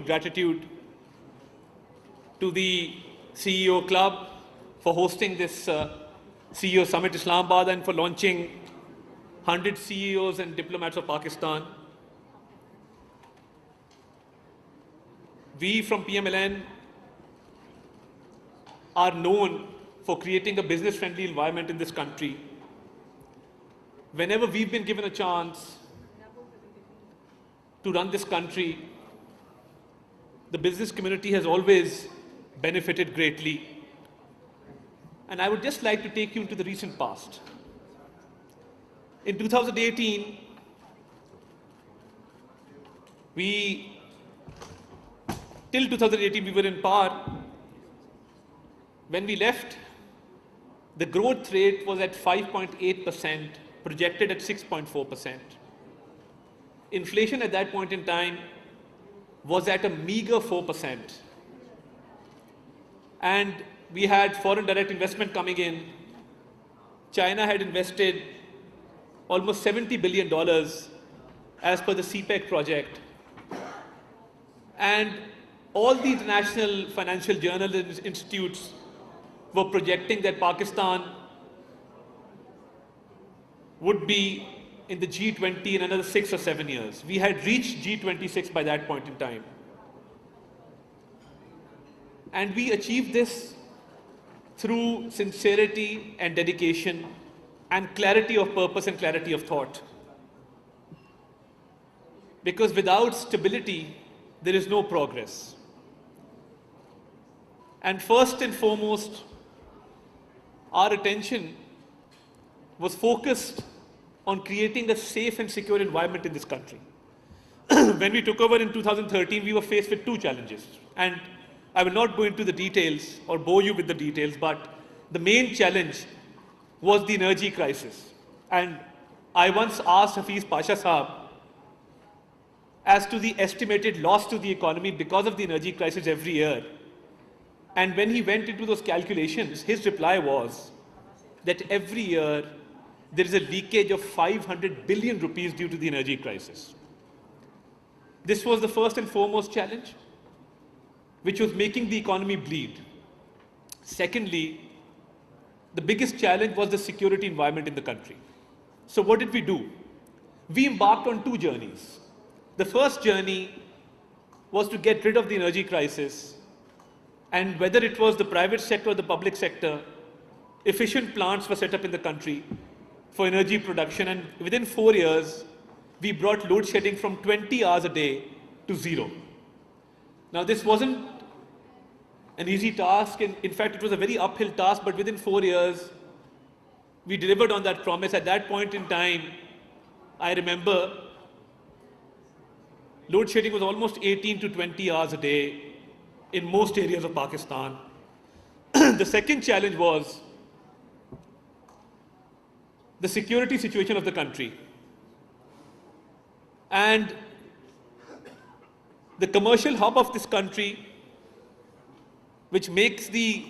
gratitude to the CEO Club for hosting this CEO Summit Islamabad and for launching 100 CEOs and diplomats of Pakistan. We from Pmln are known for creating a business-friendly environment in this country. Whenever we've been given a chance to run this country, the business community has always benefited greatly. And I would just like to take you into the recent past. In 2018, till 2018 we were in power. When we left, the growth rate was at 5.8%, projected at 6.4%. Inflation at that point in time was at a meager 4%. And we had foreign direct investment coming in. China had invested almost $70 billion as per the CPEC project. And all the international financial journal institutes were projecting that Pakistan would be in the G20 in another 6 or 7 years. We had reached G26 by that point in time. And we achieved this through sincerity and dedication and clarity of purpose and clarity of thought. Because without stability, there is no progress. And first and foremost, our attention was focused on creating a safe and secure environment in this country. When we took over in 2013, we were faced with two challenges. And I will not go into the details or bore you with the details, but the main challenge was the energy crisis. And I once asked Hafiz Pasha Saab as to the estimated loss to the economy because of the energy crisis every year. And when he went into those calculations, his reply was that every year there is a leakage of 500 billion rupees due to the energy crisis. This was the first and foremost challenge, which was making the economy bleed. Secondly, the biggest challenge was the security environment in the country. So what did we do? We embarked on two journeys. The first journey was to get rid of the energy crisis, and whether it was the private sector or the public sector, efficient plants were set up in the country for energy production, and within 4 years, we brought load shedding from 20 hours a day to 0. Now, this wasn't an easy task. In fact, it was a very uphill task, but within 4 years, we delivered on that promise. At that point in time, I remember load shedding was almost 18 to 20 hours a day in most areas of Pakistan. The second challenge was the security situation of the country. And the commercial hub of this country, which makes the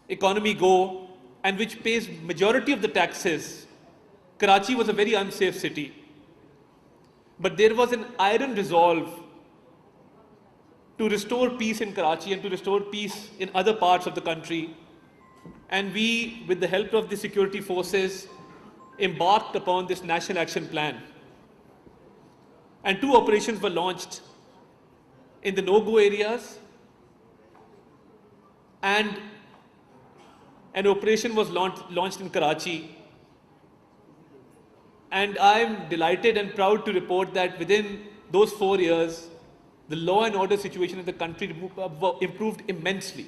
economy go and which pays majority of the taxes, Karachi was a very unsafe city. But there was an iron resolve to restore peace in Karachi and to restore peace in other parts of the country. And we, with the help of the security forces, embarked upon this National Action Plan. And 2 operations were launched in the no-go areas, and an operation was launched in Karachi. And I'm delighted and proud to report that within those 4 years, the law and order situation in the country improved immensely.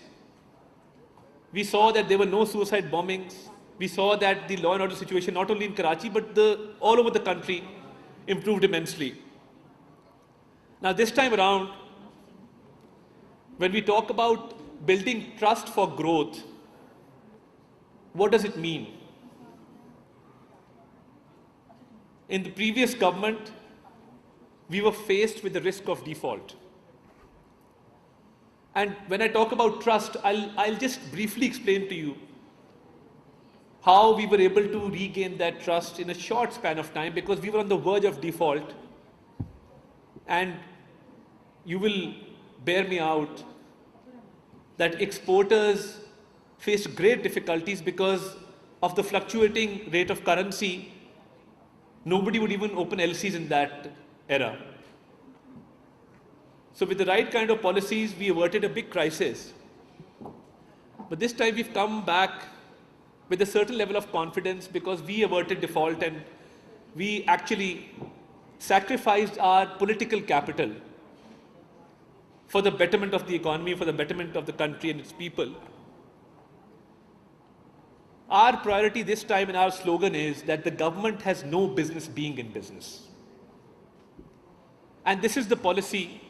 We saw that there were no suicide bombings. We saw that the law and order situation, not only in Karachi, but all over the country, improved immensely. Now, this time around, when we talk about building trust for growth, what does it mean? In the previous government, we were faced with the risk of default. And when I talk about trust, I'll just briefly explain to you how we were able to regain that trust in a short span of time, because we were on the verge of default. And you will bear me out that exporters faced great difficulties because of the fluctuating rate of currency. Nobody would even open LCs in that era. So with the right kind of policies, we averted a big crisis. But this time we've come back with a certain level of confidence because we averted default and we actually sacrificed our political capital for the betterment of the economy, for the betterment of the country and its people. Our priority this time and our slogan is that the government has no business being in business. And this is the policy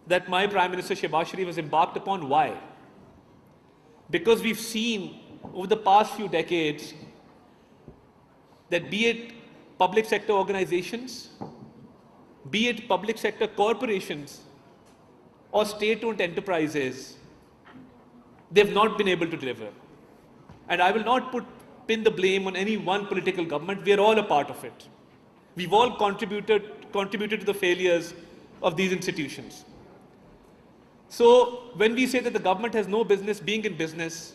that my Prime Minister Shehbaz Sharif has embarked upon. Why? Because we've seen over the past few decades that be it public sector organizations, be it public sector corporations or state-owned enterprises, they've not been able to deliver. And I will not pin the blame on any one political government. We are all a part of it. We've all contributed to the failures of these institutions. So when we say that the government has no business being in business,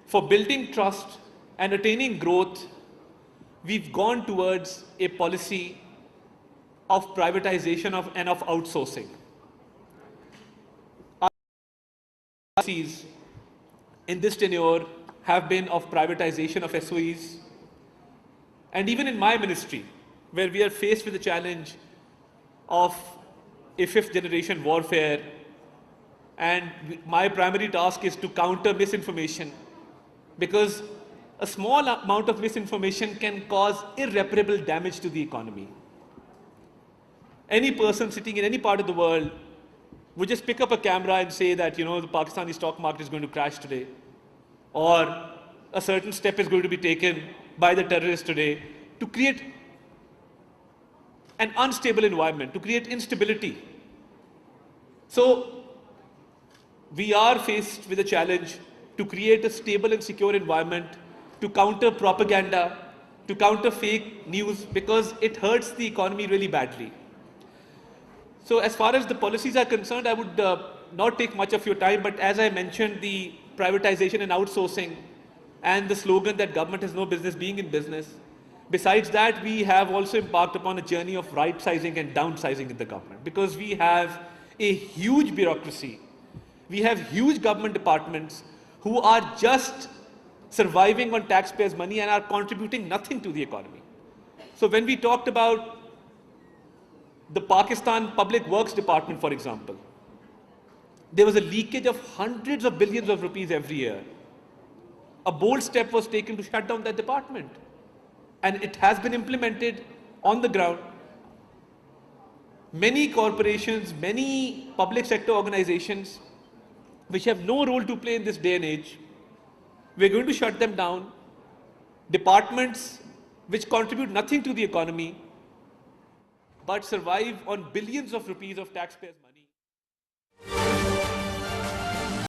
for building trust and attaining growth, we've gone towards a policy of privatization and of outsourcing. Our policies in this tenure have been of privatization of SOEs. And even in my ministry, where we are faced with the challenge of a fifth generation warfare, and my primary task is to counter misinformation, because a small amount of misinformation can cause irreparable damage to the economy. Any person sitting in any part of the world would just pick up a camera and say that, the Pakistani stock market is going to crash today, or a certain step is going to be taken by the terrorists today to create an unstable environment, to create instability. So we are faced with a challenge to create a stable and secure environment, to counter propaganda, to counter fake news, because it hurts the economy really badly. So as far as the policies are concerned, I would not take much of your time, but as I mentioned, the privatization and outsourcing and the slogan that government has no business being in business. Besides that, we have also embarked upon a journey of right-sizing and downsizing in the government, because we have a huge bureaucracy. We have huge government departments who are just surviving on taxpayers' money and are contributing nothing to the economy. So when we talked about the Pakistan Public Works Department, for example, there was a leakage of hundreds of billions of rupees every year. A bold step was taken to shut down that department, and it has been implemented on the ground. Many corporations, many public sector organizations which have no role to play in this day and age, we're going to shut them down. Departments which contribute nothing to the economy but survive on billions of rupees of taxpayers' money.